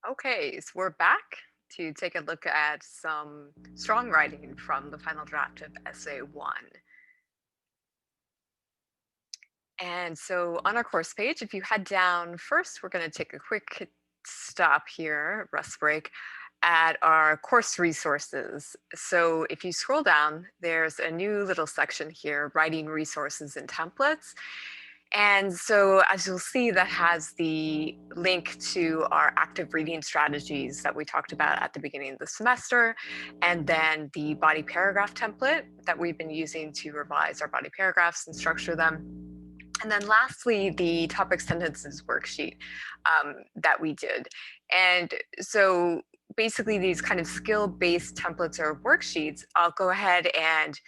Okay, so we're back to take a look at some strong writing from the final draft of Essay 1. And so on our course page, if you head down first, we're going to take a quick stop here, rest break, at our course resources. So if you scroll down, there's a new little section here, writing resources and templates. And so, as you'll see, that has the link to our active reading strategies that we talked about at the beginning of the semester, and then the body paragraph template that we've been using to revise our body paragraphs and structure them. And then lastly, the topic sentences worksheet that we did. And so basically these kind of skill-based templates or worksheets, I'll go ahead and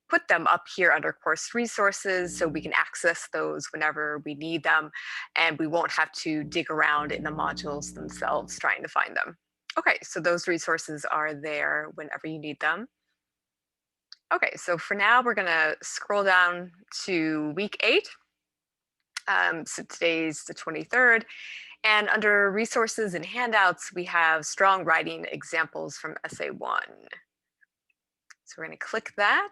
put them up here under course resources so we can access those whenever we need them and we won't have to dig around in the modules themselves trying to find them. Okay, so those resources are there whenever you need them. Okay, so for now we're gonna scroll down to week 8. So today's the 23rd, and under resources and handouts, we have strong writing examples from Essay 1. So we're gonna click that.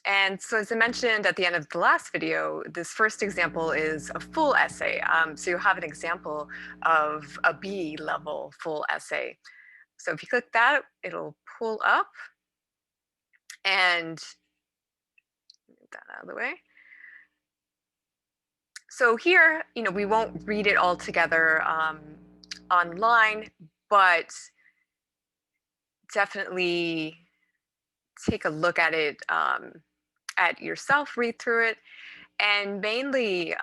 And so as I mentioned at the end of the last video, this first example is a full essay. So you have an example of a B level full essay. So if you click that, it'll pull up and get that out of the way. So here, we won't read it all together online, but definitely take a look at it at yourself, read through it, and mainly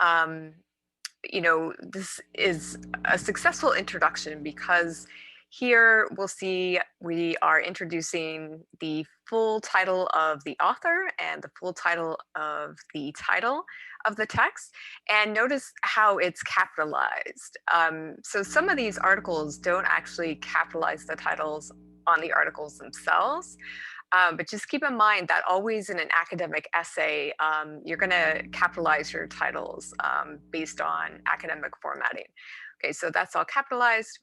this is a successful introduction because here we'll see we are introducing the full title of the author and the full title of the title of the text. And notice how it's capitalized. So some of these articles don't actually capitalize the titles on the articles themselves. But just keep in mind that always in an academic essay, you're going to capitalize your titles based on academic formatting. Okay, so that's all capitalized.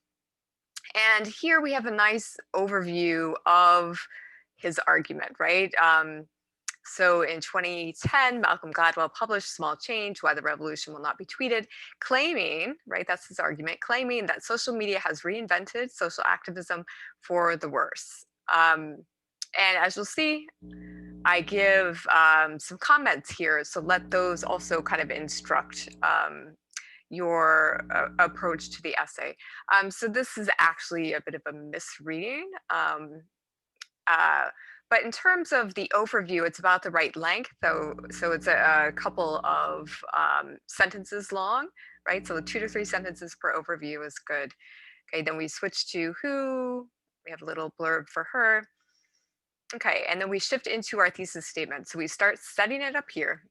And here we have a nice overview of his argument, right? So in 2010, Malcolm Gladwell published Small Change, Why the Revolution Will Not Be Tweeted, claiming, right, that's his argument, claiming that social media has reinvented social activism for the worse. And as you'll see, I give some comments here, so let those also kind of instruct your approach to the essay. So this is actually a bit of a misreading. Uh, but in terms of the overview, it's about the right length. So it's a couple of sentences long, right? So 2 to 3 sentences per overview is good. Okay, then we switch to who. We have a little blurb for her. Okay, and then we shift into our thesis statement. So we start setting it up here.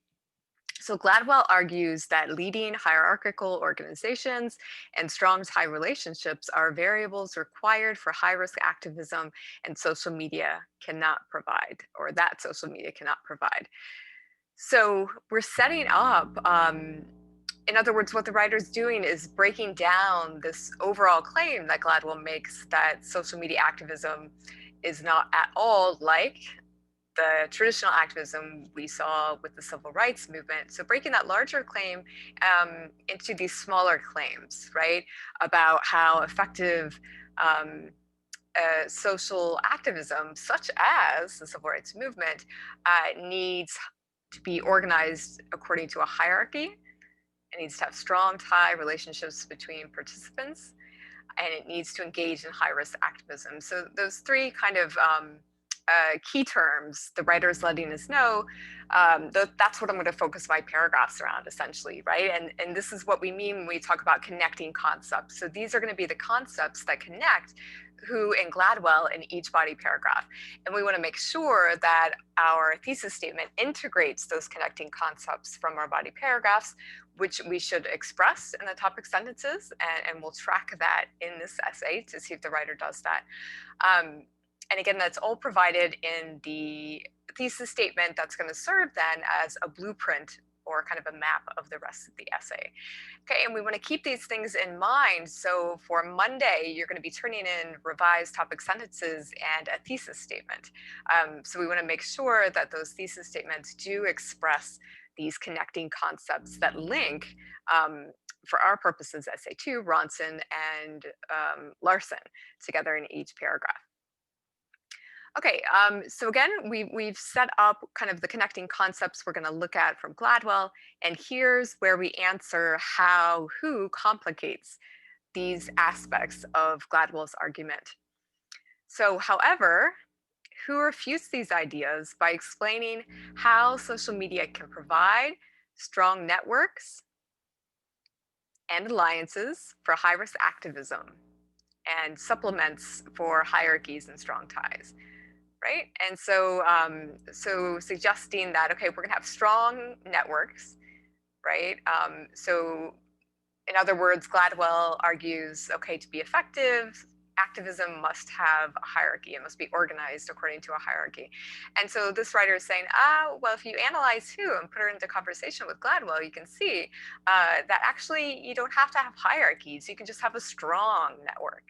So Gladwell argues that leading hierarchical organizations and strong tie relationships are variables required for high risk activism and social media cannot provide, or that social media cannot provide. So we're setting up, in other words, what the writer's doing is breaking down this overall claim that Gladwell makes that social media activism is not at all like the traditional activism we saw with the civil rights movement. So breaking that larger claim into these smaller claims, right, about how effective social activism, such as the civil rights movement, needs to be organized according to a hierarchy. It needs to have strong tie relationships between participants, and it needs to engage in high risk activism. So those three kind of key terms, the writer's letting us know, that's what I'm going to focus my paragraphs around essentially, right? And this is what we mean when we talk about connecting concepts. So these are going to be the concepts that connect who and Gladwell in each body paragraph. And we want to make sure that our thesis statement integrates those connecting concepts from our body paragraphs, which we should express in the topic sentences, and we'll track that in this essay to see if the writer does that. And again, that's all provided in the thesis statement that's going to serve then as a blueprint or kind of a map of the rest of the essay. Okay, and we want to keep these things in mind. So for Monday, you're going to be turning in revised topic sentences and a thesis statement. So we want to make sure that those thesis statements do express these connecting concepts that link, for our purposes, essay 2, Ronson and Larson together in each paragraph. Okay, so again, we've set up kind of the connecting concepts we're going to look at from Gladwell, and here's where we answer how who complicates these aspects of Gladwell's argument. So, however, who refutes these ideas by explaining how social media can provide strong networks and alliances for high-risk activism and supplements for hierarchies and strong ties, right? And so, so suggesting that, okay, we're gonna have strong networks, right? So in other words, Gladwell argues, okay, to be effective, activism must have a hierarchy. It must be organized according to a hierarchy. And so this writer is saying, well, if you analyze who and put her into conversation with Gladwell, you can see that actually you don't have to have hierarchies. You can just have a strong network,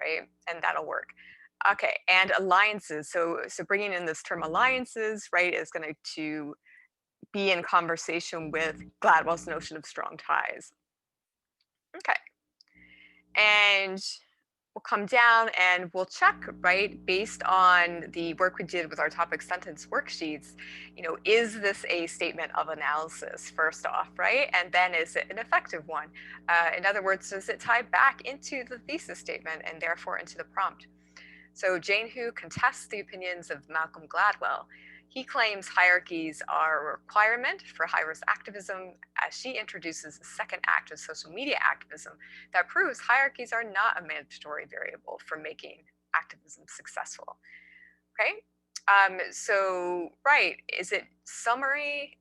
right? And that'll work. Okay, and alliances. So bringing in this term alliances, right, is going to be in conversation with Gladwell's notion of strong ties. Okay. And we'll come down and we'll check, right, based on the work we did with our topic sentence worksheets, is this a statement of analysis first off, right? And then is it an effective one? In other words, does it tie back into the thesis statement and therefore into the prompt? So Jane Hu contests the opinions of Malcolm Gladwell. He claims hierarchies are a requirement for high-risk activism, as she introduces a second act of social media activism that proves hierarchies are not a mandatory variable for making activism successful. Okay, so right, is it summarizing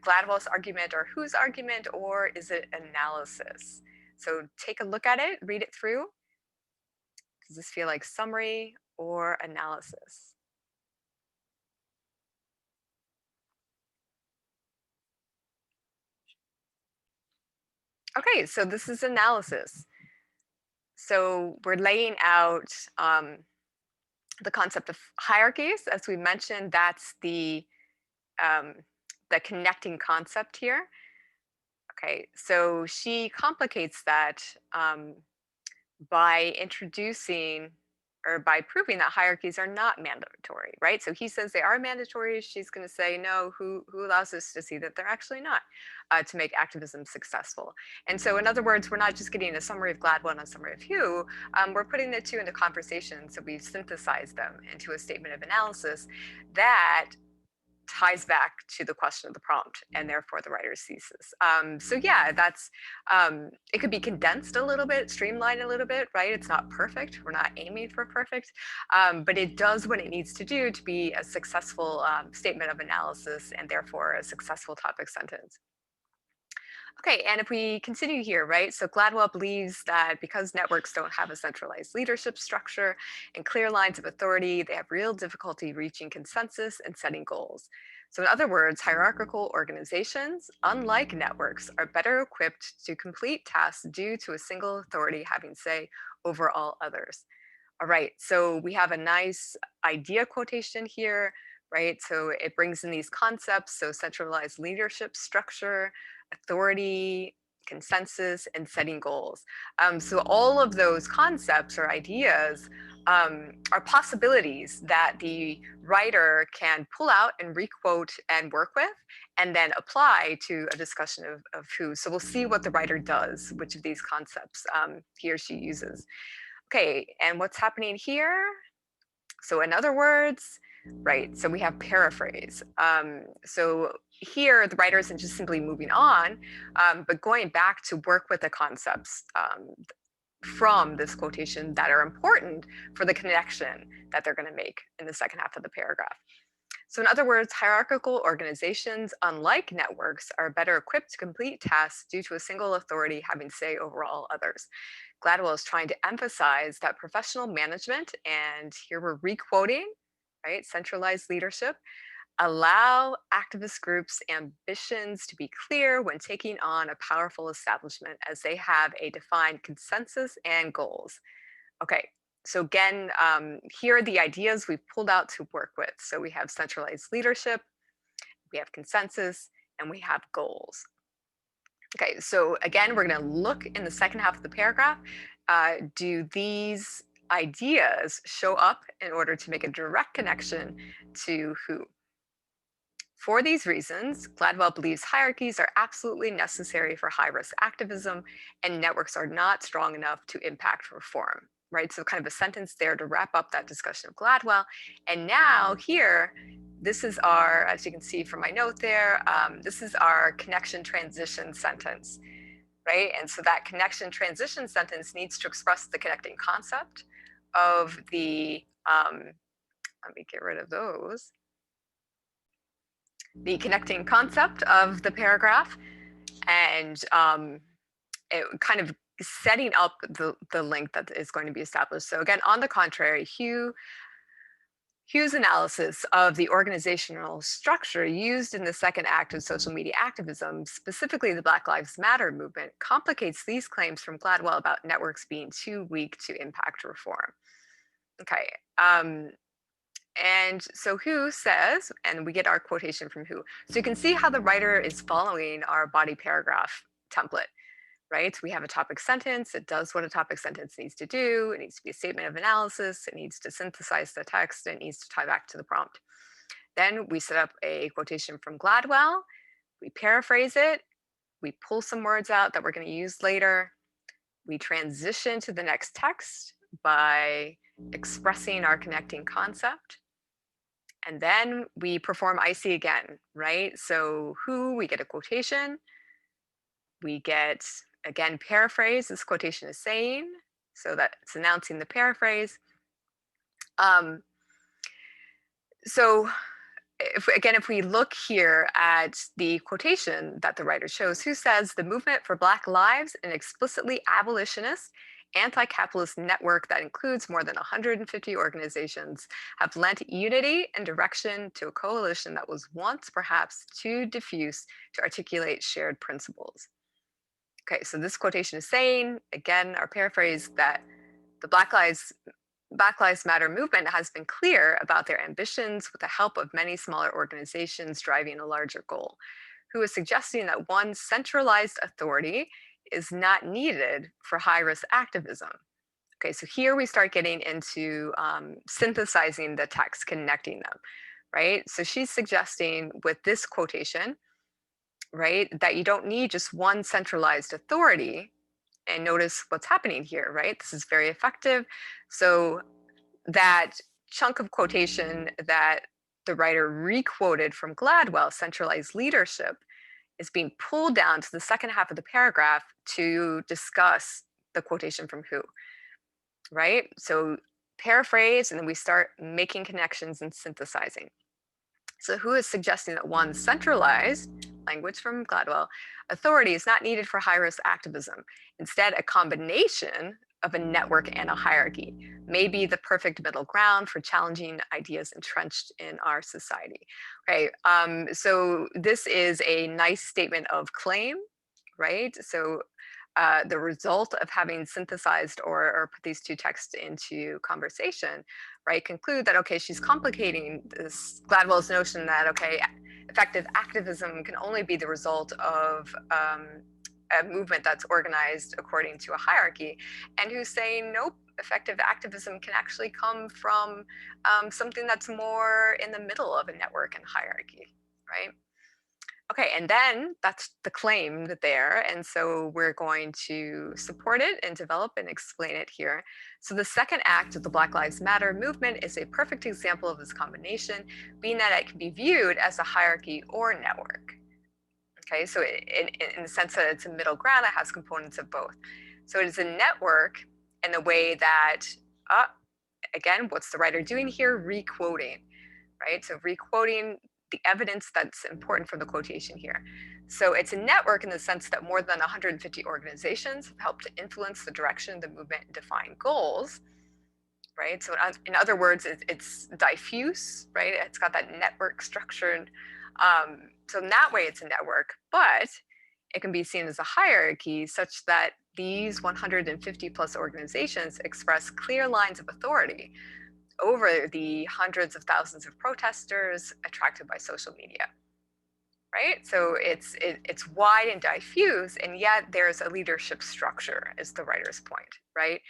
Gladwell's argument or whose argument, or is it analysis? So take a look at it, read it through. Does this feel like summary or analysis? Okay, so this is analysis. So we're laying out the concept of hierarchies. As we mentioned, that's um, the connecting concept here. Okay, so she complicates that by introducing or by proving that hierarchies are not mandatory, right? So he says they are mandatory. She's going to say, no, who allows us to see that they're actually not, to make activism successful? And so, in other words, we're not just getting a summary of Gladwell and a summary of Hu. We're putting the two into conversation. So we've synthesized them into a statement of analysis that ties back to the question of the prompt and therefore the writer's thesis. So yeah, that's it could be condensed a little bit, streamlined a little bit, right? It's not perfect. We're not aiming for perfect, but it does what it needs to do to be a successful statement of analysis and therefore a successful topic sentence. Okay, and if we continue here, right? So Gladwell believes that because networks don't have a centralized leadership structure and clear lines of authority, they have real difficulty reaching consensus and setting goals. So, in other words, hierarchical organizations, unlike networks, are better equipped to complete tasks due to a single authority having say over all others. All right, so we have a nice idea quotation here, right? So it brings in these concepts, so centralized leadership structure, authority, consensus, and setting goals. So all of those concepts or ideas are possibilities that the writer can pull out and requote and work with, and then apply to a discussion of who. So we'll see what the writer does, which of these concepts he or she uses. Okay, and what's happening here? So in other words, right, so we have paraphrase. So here the writer isn't just simply moving on, but going back to work with the concepts from this quotation that are important for the connection that they're going to make in the second half of the paragraph. So in other words, hierarchical organizations, unlike networks, are better equipped to complete tasks due to a single authority having say over all others. Gladwell is trying to emphasize that professional management, and here we're requoting, right, centralized leadership, allow activist groups' ambitions to be clear when taking on a powerful establishment as they have a defined consensus and goals. Okay, so again, here are the ideas we've pulled out to work with. So we have centralized leadership, we have consensus, and we have goals. Okay, so again, we're going to look in the second half of the paragraph. Do these ideas show up in order to make a direct connection to who? For these reasons, Gladwell believes hierarchies are absolutely necessary for high risk activism, and networks are not strong enough to impact reform. Right? So, kind of a sentence there to wrap up that discussion of Gladwell. And now, here, this is our, as you can see from my note there, this is our connection transition sentence, right? And so that connection transition sentence needs to express the connecting concept of the, let me get rid of those, the connecting concept of the paragraph, and it kind of setting up the link that is going to be established. So again, on the contrary, Hugh's analysis of the organizational structure used in the second act of social media activism, specifically the Black Lives Matter movement, complicates these claims from Gladwell about networks being too weak to impact reform. Okay. And so Hu says, and we get our quotation from Hu. So you can see how the writer is following our body paragraph template, right? We have a topic sentence. It does what a topic sentence needs to do. It needs to be a statement of analysis. It needs to synthesize the text. It needs to tie back to the prompt. Then we set up a quotation from Gladwell. We paraphrase it. We pull some words out that we're going to use later. We transition to the next text by expressing our connecting concept. And then we perform IC again, right? So who, we get a quotation. We get, again, paraphrase, this quotation is saying, so that it's announcing the paraphrase. So if we look here at the quotation that the writer shows, Who says the movement for Black lives, an explicitly abolitionist, anti-capitalist network that includes more than 150 organizations, have lent unity and direction to a coalition that was once perhaps too diffuse to articulate shared principles. Okay, so this quotation is saying, again, our paraphrase, that the Black Lives Matter movement has been clear about their ambitions with the help of many smaller organizations driving a larger goal. Who is suggesting that one centralized authority is not needed for high risk activism. Okay, so here we start getting into synthesizing the text, connecting them, right? So she's suggesting with this quotation, right, that you don't need just one centralized authority. And notice what's happening here, right? This is very effective. So that chunk of quotation that the writer requoted from Gladwell, centralized leadership, is being pulled down to the second half of the paragraph to discuss the quotation from Who, right? So paraphrase, and then we start making connections and synthesizing. So Who is suggesting that one centralized, language from Gladwell, authority is not needed for high risk activism. Instead, a combination of a network and a hierarchy may be the perfect middle ground for challenging ideas entrenched in our society. Okay, so this is a nice statement of claim, right? So the result of having synthesized or put these two texts into conversation, right, conclude that, okay, she's complicating this Gladwell's notion that, okay, effective activism can only be the result of a movement that's organized according to a hierarchy, and who's saying, nope, effective activism can actually come from something that's more in the middle of a network and hierarchy, right? Okay, and then that's the claim there. And so we're going to support it and develop and explain it here. So the second act of the Black Lives Matter movement is a perfect example of this combination, being that it can be viewed as a hierarchy or network. Okay, so in the sense that it's a middle ground, it has components of both. So it is a network in the way that, again, what's the writer doing here? Requoting, right? So requoting the evidence that's important for the quotation here. So it's a network in the sense that more than 150 organizations have helped to influence the direction of the movement and define goals, right? So in other words, it's diffuse, right? It's got that network structure. So in that way, it's a network, but it can be seen as a hierarchy such that these 150 plus organizations express clear lines of authority over the hundreds of thousands of protesters attracted by social media, right? So it's wide and diffuse, and yet there's a leadership structure, is the writer's point, right?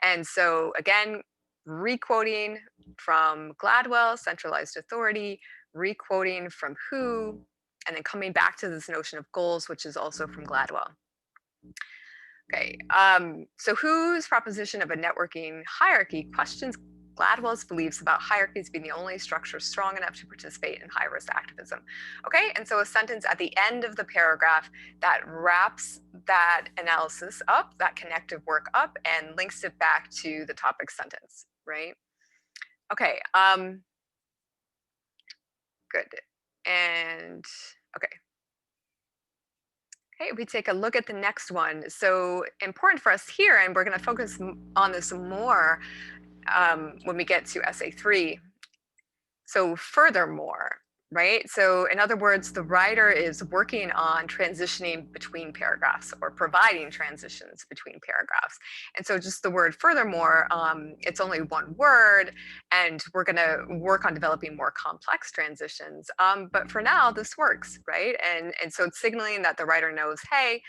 And so again, requoting from Gladwell, centralized authority, requoting from Who, and then coming back to this notion of goals, which is also from Gladwell. Okay, so Who's proposition of a networking hierarchy questions Gladwell's beliefs about hierarchies being the only structure strong enough to participate in high-risk activism. Okay, and so a sentence at the end of the paragraph that wraps that analysis up, that connective work up, and links it back to the topic sentence, right? Okay, good. And okay. Okay, we take a look at the next one. So important for us here, and we're going to focus on this more when we get to essay 3. So furthermore, right? So in other words, the writer is working on transitioning between paragraphs or providing transitions between paragraphs. And so just the word furthermore, it's only one word, and we're going to work on developing more complex transitions. But for now, this works, right? And so it's signaling that the writer knows, hey,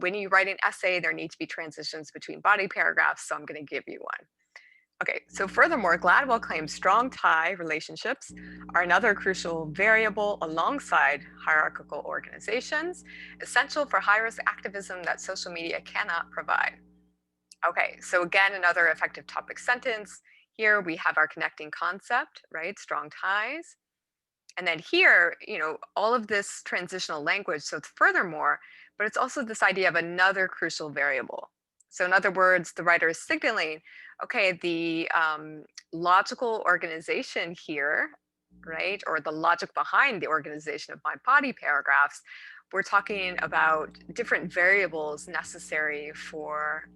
when you write an essay, there need to be transitions between body paragraphs. So I'm going to give you one. Okay, so furthermore, Gladwell claims strong tie relationships are another crucial variable alongside hierarchical organizations, essential for high-risk activism that social media cannot provide. Okay, so again, another effective topic sentence. Here we have our connecting concept, right? Strong ties. And then here, all of this transitional language, so it's furthermore, but it's also this idea of another crucial variable. So in other words, the writer is signaling, okay, the logical organization here, right, or the logic behind the organization of my body paragraphs, we're talking about different variables necessary for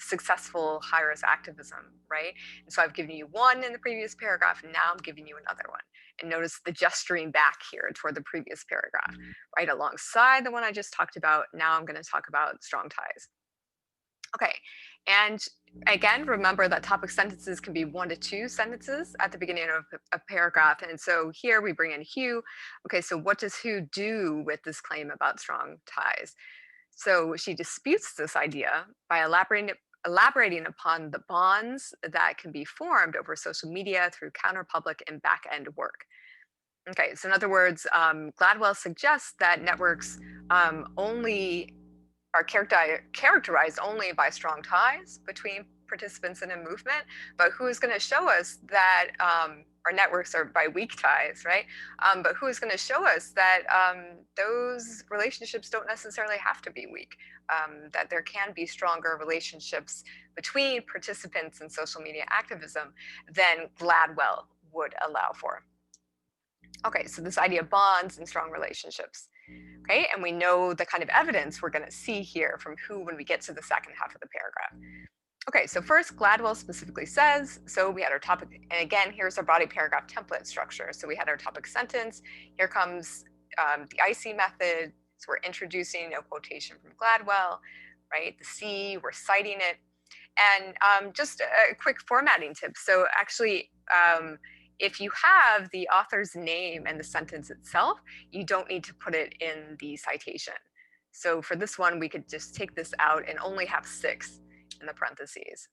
successful high-risk activism, right? And so I've given you one in the previous paragraph, and now I'm giving you another one. And notice the gesturing back here toward the previous paragraph, right alongside the one I just talked about. Now I'm going to talk about strong ties. Okay, and again, remember that topic sentences can be 1 to 2 sentences at the beginning of a paragraph. And so here we bring in Who. Okay, so what does Who do with this claim about strong ties? So she disputes this idea by elaborating upon the bonds that can be formed over social media through counterpublic and back-end work. Okay, so in other words, Gladwell suggests that networks only are characterized only by strong ties between participants in a movement, but who is going to show us that our networks are by weak ties, right? But who is going to show us that those relationships don't necessarily have to be weak, that there can be stronger relationships between participants in social media activism than Gladwell would allow for. Okay, so this idea of bonds and strong relationships. Okay, and we know the kind of evidence we're going to see here from Who when we get to the second half of the paragraph. Okay, so first, Gladwell specifically says, so we had our topic, and again, here's our body paragraph template structure. So we had our topic sentence, here comes the IC method, so we're introducing a quotation from Gladwell, right? The C, we're citing it, and just a quick formatting tip. So actually, if you have the author's name and the sentence itself, you don't need to put it in the citation. So for this one, we could just take this out and only have 6 in the parentheses.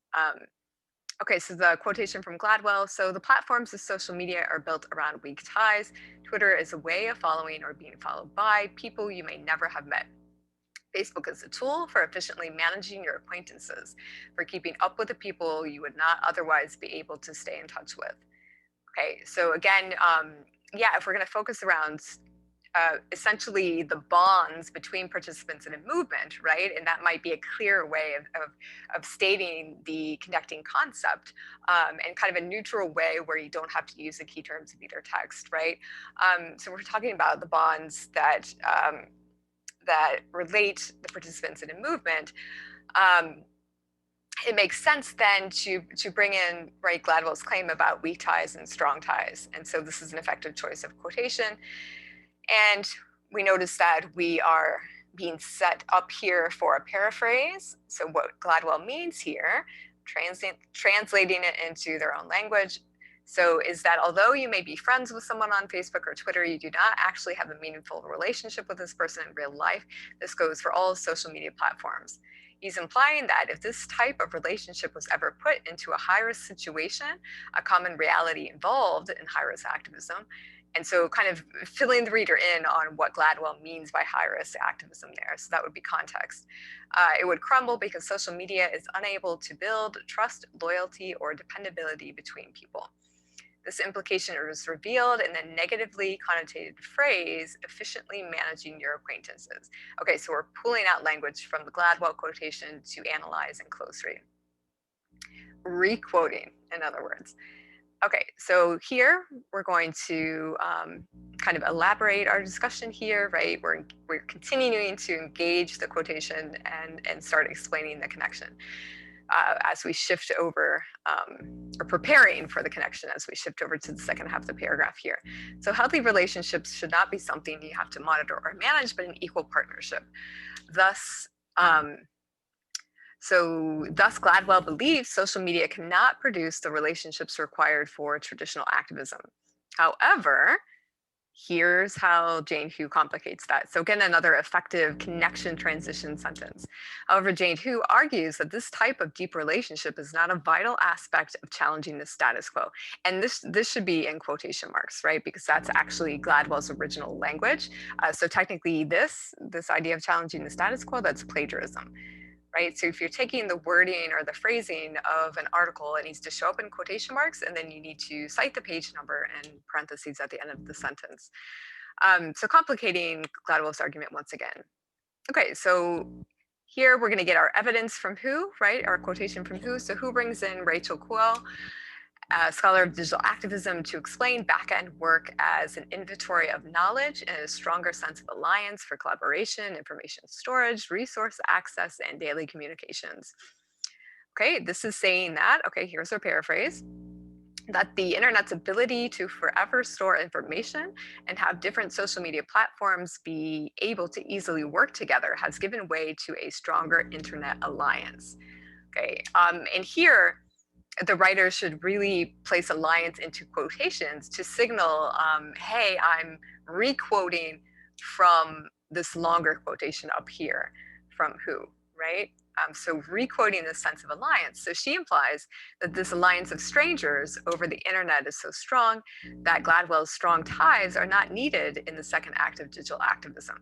Okay, so the quotation from Gladwell. So the platforms of social media are built around weak ties. Twitter is a way of following or being followed by people you may never have met. Facebook is a tool for efficiently managing your acquaintances, for keeping up with the people you would not otherwise be able to stay in touch with. Okay, so again, yeah, if we're going to focus around essentially the bonds between participants in a movement, right? And that might be a clear way of stating the connecting concept, and kind of a neutral way where you don't have to use the key terms of either text, right? So we're talking about the bonds that that relate the participants in a movement. it makes sense then to bring in, right, Gladwell's claim about weak ties and strong ties. And so this is an effective choice of quotation. And we notice that we are being set up here for a paraphrase. So what Gladwell means here, translating it into their own language, so is that although you may be friends with someone on Facebook or Twitter, you do not actually have a meaningful relationship with this person in real life. This goes for all social media platforms. He's implying that if this type of relationship was ever put into a high-risk situation, a common reality involved in high-risk activism, and so kind of filling the reader in on what Gladwell means by high-risk activism there. So that would be context. It would crumble because social media is unable to build trust, loyalty, or dependability between people. This implication is revealed in the negatively connotated phrase, efficiently managing your acquaintances. Okay, so we're pulling out language from the Gladwell quotation to analyze and close read. Requoting, in other words. Okay, so here we're going to kind of elaborate our discussion here, right? We're continuing to engage the quotation and start explaining the connection as we shift over, or preparing for the connection as we shift over to the second half of the paragraph here. So healthy relationships should not be something you have to monitor or manage, but an equal partnership. Thus, thus Gladwell believes social media cannot produce the relationships required for traditional activism. However, here's how Jane Hu complicates that. So again, another effective connection transition sentence. However, Jane Hu argues that this type of deep relationship is not a vital aspect of challenging the status quo. And this should be in quotation marks, right? Because that's actually Gladwell's original language. So technically this idea of challenging the status quo, that's plagiarism. Right? So if you're taking the wording or the phrasing of an article, it needs to show up in quotation marks, and then you need to cite the page number and parentheses at the end of the sentence. So complicating Gladwell's argument once again. Okay, so here we're going to get our evidence from Hu, right? Our quotation from Hu. So Hu brings in Rachel Kuo, a scholar of digital activism, to explain back-end work as an inventory of knowledge and a stronger sense of alliance for collaboration, information storage, resource access, and daily communications. Okay, this is saying that, okay, here's our paraphrase, that the internet's ability to forever store information and have different social media platforms be able to easily work together has given way to a stronger internet alliance. Okay, and here, the writer should really place alliance into quotations to signal, hey, I'm re-quoting from this longer quotation up here from Hu, right? So re-quoting this sense of alliance. So she implies that this alliance of strangers over the internet is so strong that Gladwell's strong ties are not needed in the second act of digital activism.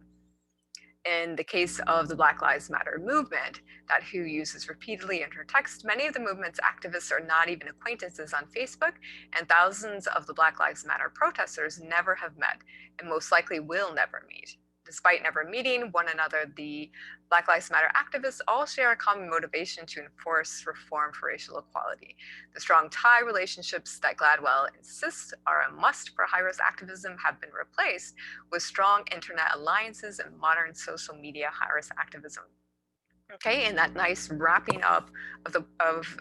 In the case of the Black Lives Matter movement that Hu uses repeatedly in her text, many of the movement's activists are not even acquaintances on Facebook, and thousands of the Black Lives Matter protesters never have met and most likely will never meet. Despite never meeting one another, the Black Lives Matter activists all share a common motivation to enforce reform for racial equality. The strong tie relationships that Gladwell insists are a must for high-risk activism have been replaced with strong internet alliances and modern social media high-risk activism. Okay, and that nice wrapping up of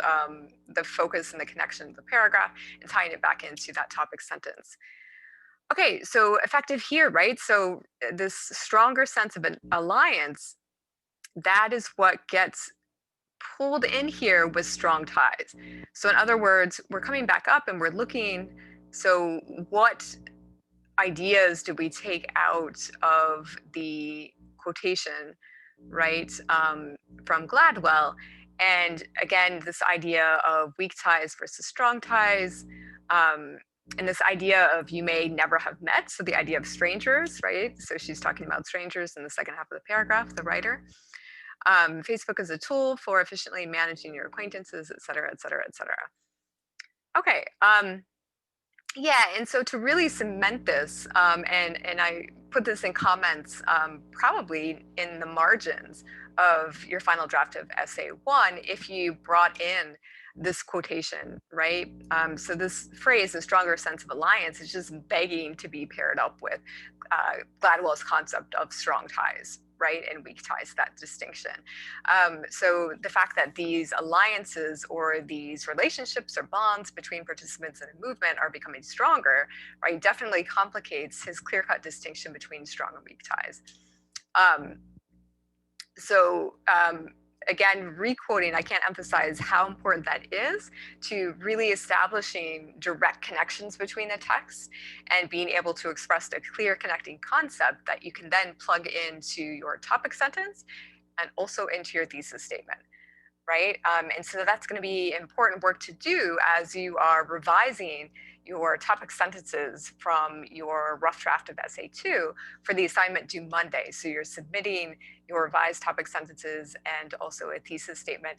the focus and the connection of the paragraph and tying it back into that topic sentence. Okay, so effective here, right? So this stronger sense of an alliance, that is what gets pulled in here with strong ties. So in other words, we're coming back up and we're looking, so what ideas do we take out of the quotation, right, from Gladwell? And again, this idea of weak ties versus strong ties, and this idea of you may never have met, so the idea of strangers, right? So she's talking about strangers in the second half of the paragraph, the writer. Facebook is a tool for efficiently managing your acquaintances, et cetera, et cetera, et cetera. Okay, yeah, and so to really cement this, and I put this in comments, probably in the margins of your final draft of essay one, if you brought in this quotation, right? So this phrase, a stronger sense of alliance, is just begging to be paired up with Gladwell's concept of strong ties, right, and weak ties, that distinction. So the fact that these alliances or these relationships or bonds between participants in a movement are becoming stronger, right, definitely complicates his clear-cut distinction between strong and weak ties. Again, requoting, I can't emphasize how important that is to really establishing direct connections between the texts and being able to express a clear connecting concept that you can then plug into your topic sentence and also into your thesis statement, right? And so that's going to be important work to do as you are revising your topic sentences from your rough draft of essay 2 for the assignment due Monday. So you're submitting your revised topic sentences and also a thesis statement.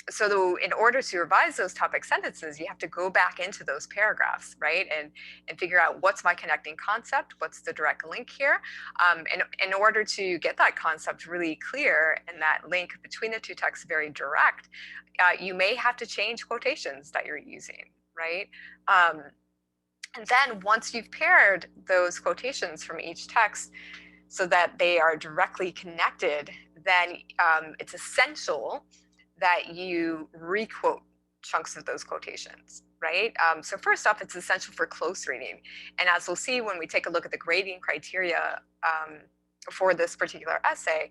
So in order to revise those topic sentences, you have to go back into those paragraphs, right? And figure out what's my connecting concept, what's the direct link here. And in order to get that concept really clear and that link between the two texts very direct, you may have to change quotations that you're using, right? And then once you've paired those quotations from each text so that they are directly connected, then it's essential that you requote chunks of those quotations, right? So first off, it's essential for close reading. And as we'll see when we take a look at the grading criteria for this particular essay,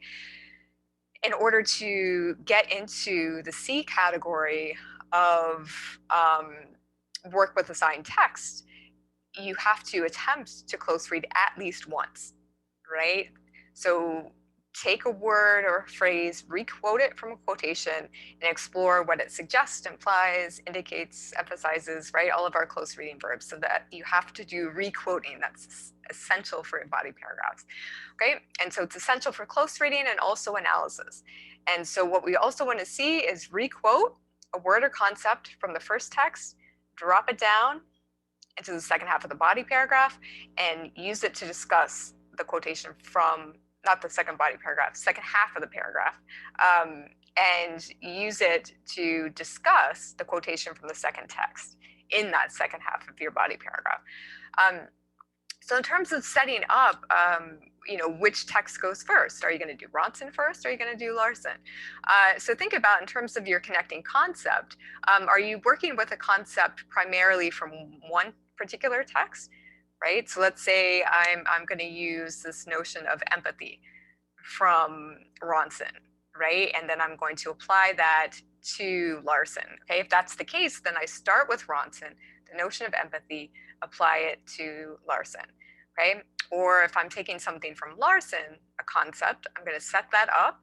in order to get into the C category of work with assigned text, you have to attempt to close read at least once, right? So take a word or a phrase, requote it from a quotation, and explore what it suggests, implies, indicates, emphasizes, right? All of our close reading verbs, so that you have to do requoting. That's essential for body paragraphs, okay? And so it's essential for close reading and also analysis. And so what we also want to see is requote a word or concept from the first text, drop it down into the second half of the body paragraph, and use it to discuss the quotation from, not the second body paragraph, second half of the paragraph, and use it to discuss the quotation from the second text in that second half of your body paragraph. So in terms of setting up, which text goes first? Are you going to do Ronson first? Or are you going to do Larson? So think about, in terms of your connecting concept, are you working with a concept primarily from one particular text, right? So let's say I'm going to use this notion of empathy from Ronson, right? And then I'm going to apply that to Larson. Okay, if that's the case, then I start with Ronson, the notion of empathy, apply it to Larson, right? Or if I'm taking something from Larson, a concept, I'm going to set that up,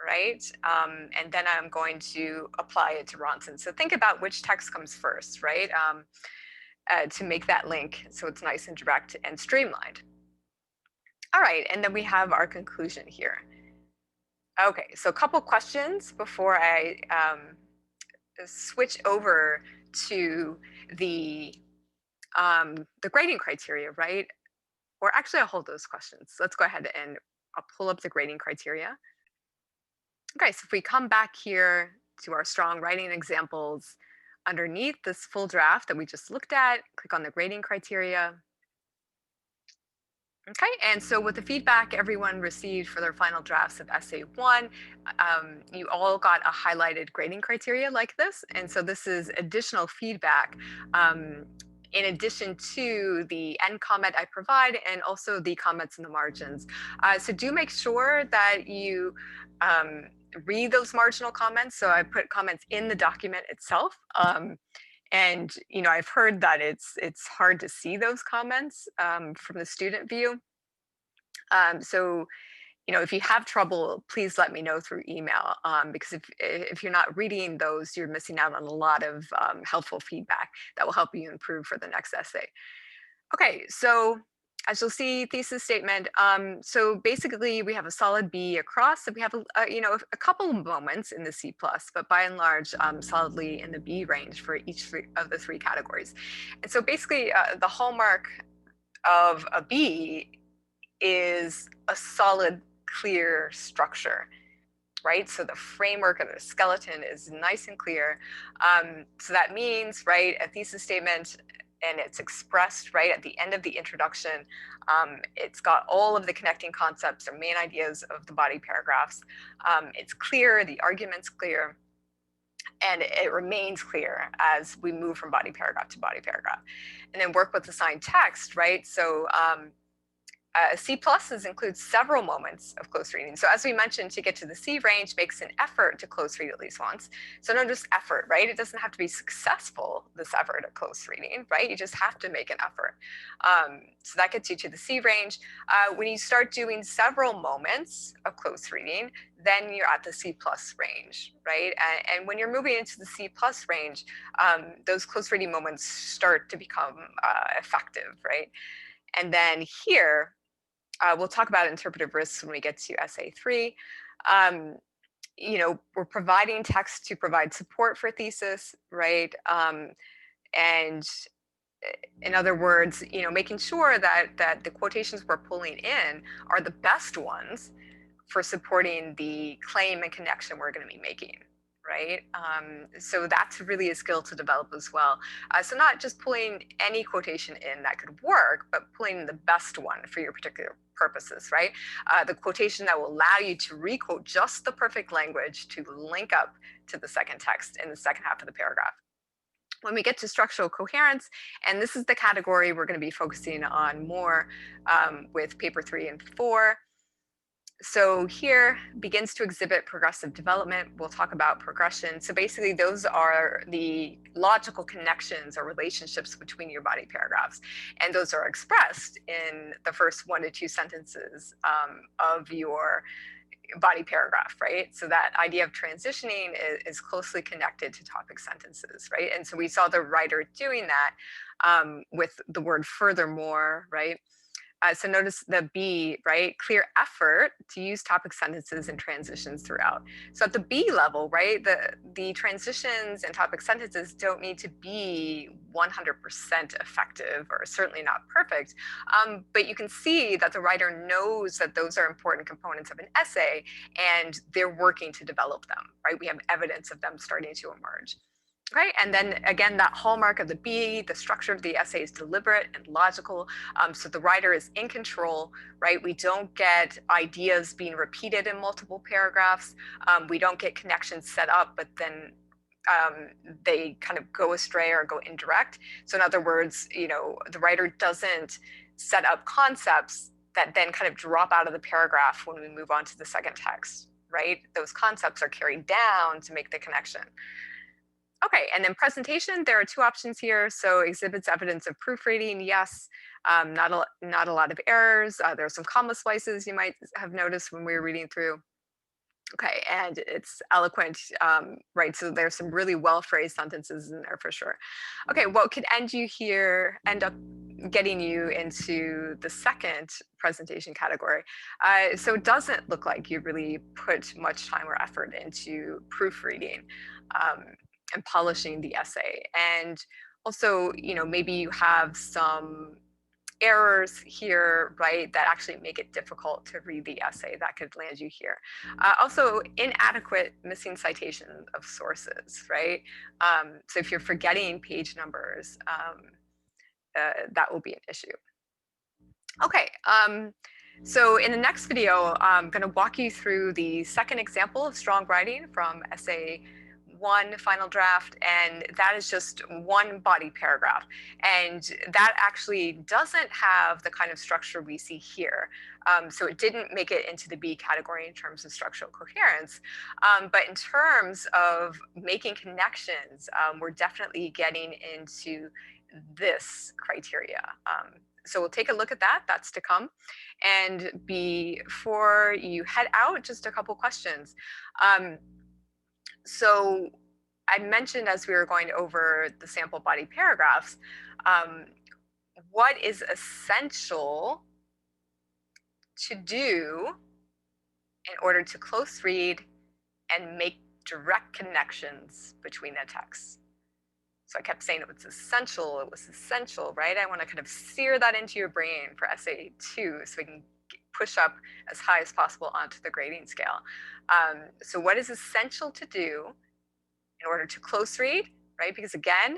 right? And then I'm going to apply it to Ronson. So think about which text comes first, right? To make that link so it's nice and direct and streamlined. All right, and then we have our conclusion here. Okay, so a couple questions before I switch over to the grading criteria, right? Or actually, I'll hold those questions. Let's go ahead and I'll pull up the grading criteria. Okay, so if we come back here to our strong writing examples, underneath this full draft that we just looked at, click on the grading criteria. Okay, and so with the feedback everyone received for their final drafts of essay 1, you all got a highlighted grading criteria like this. And so this is additional feedback in addition to the end comment I provide and also the comments in the margins. So do make sure that you read those marginal comments. So I put comments in the document itself. And I've heard that it's hard to see those comments from the student view. So if you have trouble, please let me know through email, because if you're not reading those, you're missing out on a lot of helpful feedback that will help you improve for the next essay. Okay, so as you'll see, thesis statement. So basically, we have a solid B across. So we have a couple of moments in the C+, but by and large, solidly in the B range for each of the 3 categories. And so basically, the hallmark of a B is a solid, clear structure, right? So the framework of the skeleton is nice and clear. So that means, right, a thesis statement and it's expressed right at the end of the introduction. It's got all of the connecting concepts or main ideas of the body paragraphs. It's clear, the argument's clear, and it remains clear as we move from body paragraph to body paragraph. And then work with assigned text, right? So C pluses includes several moments of close reading. So as we mentioned, to get to the C range makes an effort to close read at least once. So not just effort, right? It doesn't have to be successful, this effort at close reading, right? You just have to make an effort. So that gets you to the C range. When you start doing several moments of close reading, then you're at the C plus range, right? And when you're moving into the C plus range, those close reading moments start to become effective, right? And then here, we'll talk about interpretive risks when we get to SA3. We're providing text to provide support for thesis, right? And in other words, making sure that the quotations we're pulling in are the best ones for supporting the claim and connection we're going to be making, right? So that's really a skill to develop as well. So not just pulling any quotation in that could work, but pulling the best one for your particular purposes, right? The quotation that will allow you to requote just the perfect language to link up to the second text in the second half of the paragraph. When we get to structural coherence, and this is the category we're going to be focusing on more with paper 3 and 4. So here begins to exhibit progressive development. We'll talk about progression. So basically those are the logical connections or relationships between your body paragraphs. And those are expressed in the first 1 to 2 sentences of your body paragraph, right? So that idea of transitioning is closely connected to topic sentences, right? And so we saw the writer doing that with the word furthermore, right? So notice the B, right? Clear effort to use topic sentences and transitions throughout. So at the B level, right, the transitions and topic sentences don't need to be 100% effective or certainly not perfect. But you can see that the writer knows that those are important components of an essay and they're working to develop them, right? We have evidence of them starting to emerge. Right. And then again, that hallmark of the B, the structure of the essay is deliberate and logical. So the writer is in control, right? We don't get ideas being repeated in multiple paragraphs. We don't get connections set up, but then they kind of go astray or go indirect. So in other words, the writer doesn't set up concepts that then kind of drop out of the paragraph when we move on to the second text, right? Those concepts are carried down to make the connection. Okay, and then presentation, there are 2 options here. So exhibits evidence of proofreading, yes, not a lot of errors. There are some comma splices you might have noticed when we were reading through. Okay, and it's eloquent, right? So there's some really well-phrased sentences in there for sure. Okay, what could end up getting you into the second presentation category? So it doesn't look like you really put much time or effort into proofreading. And polishing the essay. And also, maybe you have some errors here, right, that actually make it difficult to read the essay. That could land you here. Also, inadequate missing citation of sources, right? So if you're forgetting page numbers, that will be an issue. Okay, so in the next video, I'm going to walk you through the second example of strong writing from essay 1 final draft, and that is just 1 body paragraph. And that actually doesn't have the kind of structure we see here. So it didn't make it into the B category in terms of structural coherence. But in terms of making connections, we're definitely getting into this criteria. So we'll take a look at that. That's to come. And before you head out, just a couple questions. So I mentioned as we were going over the sample body paragraphs, what is essential to do in order to close read and make direct connections between the texts. So I kept saying it was essential, right? I want to kind of sear that into your brain for essay 2 so we can push up as high as possible onto the grading scale. So what is essential to do in order to close read, right? Because again,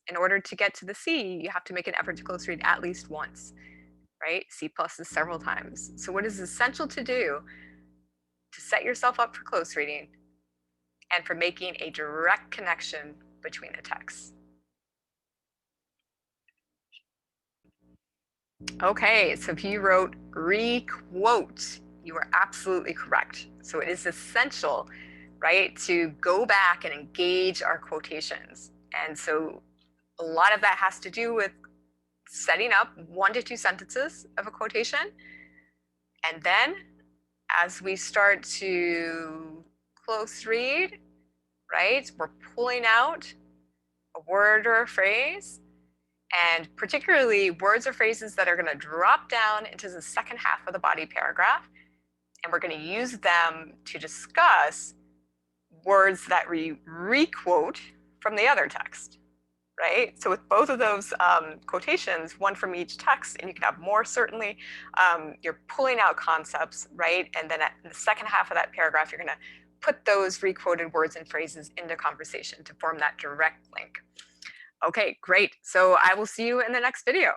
in order to get to the C, you have to make an effort to close read at least once, right? C plus is several times. So what is essential to do to set yourself up for close reading and for making a direct connection between the texts? Okay, so if you wrote requote, you are absolutely correct. So it is essential, right, to go back and engage our quotations. And so a lot of that has to do with setting up 1 to 2 sentences of a quotation. And then as we start to close read, right, we're pulling out a word or a phrase, and particularly words or phrases that are going to drop down into the second half of the body paragraph. And we're going to use them to discuss words that we requote from the other text, right? So with both of those quotations, one from each text, and you can have more certainly, you're pulling out concepts, right? And then in the second half of that paragraph, you're going to put those requoted words and phrases into conversation to form that direct link. Okay, great. So I will see you in the next video.